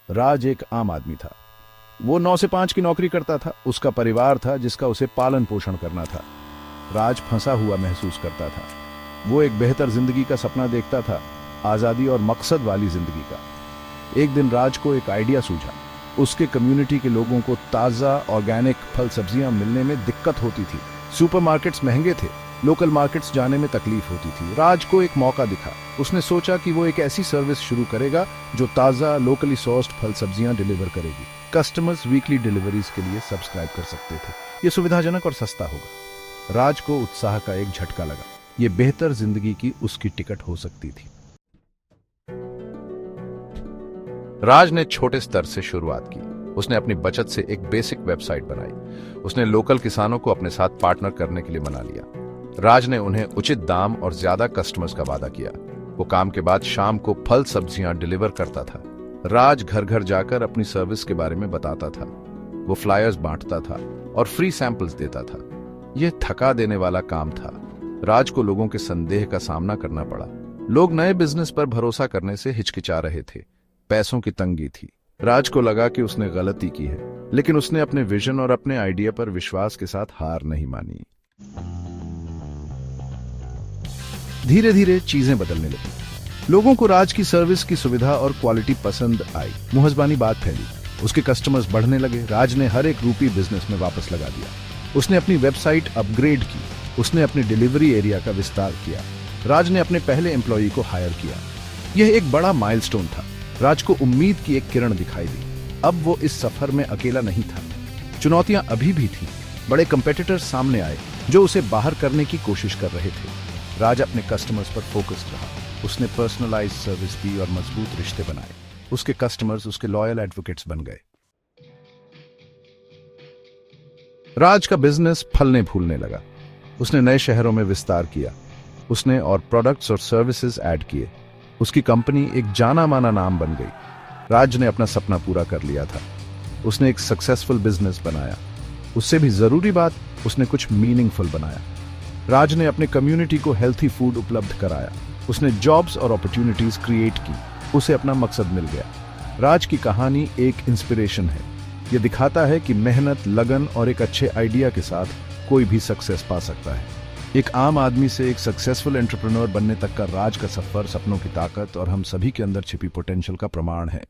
राज एक आम आदमी था। वो 9 से 5 की नौकरी करता था। उसका परिवार था जिसका उसे पालन पोषण करना था। राज फंसा हुआ महसूस करता था। वो एक बेहतर जिंदगी का सपना देखता था, आजादी और मकसद वाली जिंदगी का। एक दिन राज को एक आइडिया सूझा। उसके कम्युनिटी के लोगों को ताज़ा ऑर्गेनिक फल सब्जियां मिलने में दिक्कत होती थी। सुपरमार्केट्स महंगे थे, लोकल मार्केट्स जाने में तकलीफ होती थी। राज को एक मौका दिखा। उसने सोचा कि वो एक ऐसी सर्विस शुरू करेगा जो ताज़ा लोकली सोर्स्ड फल सब्जियां डिलीवर करेगी। कस्टमर्स वीकली डिलीवरीज के लिए सब्सक्राइब कर सकते थे। ये सुविधाजनक और सस्ता होगा। राज को उत्साह का एक झटका लगा। ये बेहतर जिंदगी की उसकी टिकट हो सकती थी। राज ने छोटे स्तर से शुरुआत की। उसने अपनी बचत से एक बेसिक वेबसाइट बनाई। उसने लोकल किसानों को अपने साथ पार्टनर करने के लिए मना लिया। राज ने उन्हें उचित दाम और ज्यादा कस्टमर्स का वादा किया। वो काम के बाद शाम को फल सब्जियां डिलीवर करता था। राज घर घर जाकर अपनी सर्विस के बारे में बताता था। वो फ्लायर्स बांटता था और फ्री सैंपल्स देता था। यह थका देने वाला काम था। राज को लोगों के संदेह का सामना करना पड़ा। लोग नए बिजनेस पर भरोसा करने से हिचकिचा रहे थे। पैसों की तंगी थी। राज को लगा कि उसने गलती की है, लेकिन उसने अपने विजन और अपने आइडिया पर विश्वास के साथ हार नहीं मानी। धीरे धीरे चीजें बदलने लगी। लोगों को राज की सर्विस की सुविधा और क्वालिटी पसंद आई। मुहज़बानी बात फैली। उसके कस्टमर्स बढ़ने लगे। राज ने हर एक रूपी बिजनेस में वापस लगा दिया। उसने अपनी वेबसाइट अपग्रेड की। उसने अपने डिलीवरी एरिया का विस्तार किया। राज ने अपने पहले एम्प्लॉई को हायर किया। यह एक बड़ा माइलस्टोन था। राज को उम्मीद की एक किरण दिखाई दी। अब वो इस सफर में अकेला नहीं था। चुनौतियां अभी भी थीं। बड़े कंपेटिटर्स सामने आए जो उसे बाहर करने की कोशिश कर रहे थे। राज अपने कस्टमर्स पर फोकस्ड रहा। उसने पर्सनलाइज्ड सर्विस दी और मजबूत रिश्ते बनाए। उसके कस्टमर्स उसके लॉयल एडवोकेट्स बन गए। राज का बिजनेस फलने फूलने लगा। उसने नए शहरों में विस्तार किया। उसने और प्रोडक्ट्स और सर्विसेज ऐड किए। उसकी कंपनी एक जाना माना नाम बन गई। राज ने अपना सपना पूरा कर लिया था। उसने एक सक्सेसफुल बिजनेस बनाया। उससे भी जरूरी बात, उसने कुछ मीनिंगफुल बनाया। राज ने अपने कम्युनिटी को हेल्थी फूड उपलब्ध कराया। उसने जॉब्स और अपॉर्चुनिटीज क्रिएट की। उसे अपना मकसद मिल गया। राज की कहानी एक इंस्पिरेशन है। यह दिखाता है कि मेहनत, लगन और एक अच्छे आइडिया के साथ कोई भी सक्सेस पा सकता है। एक आम आदमी से एक सक्सेसफुल एंटरप्रेन्योर बनने तक का राज का सफर सपनों की ताकत और हम सभी के अंदर छिपी पोटेंशियल का प्रमाण है।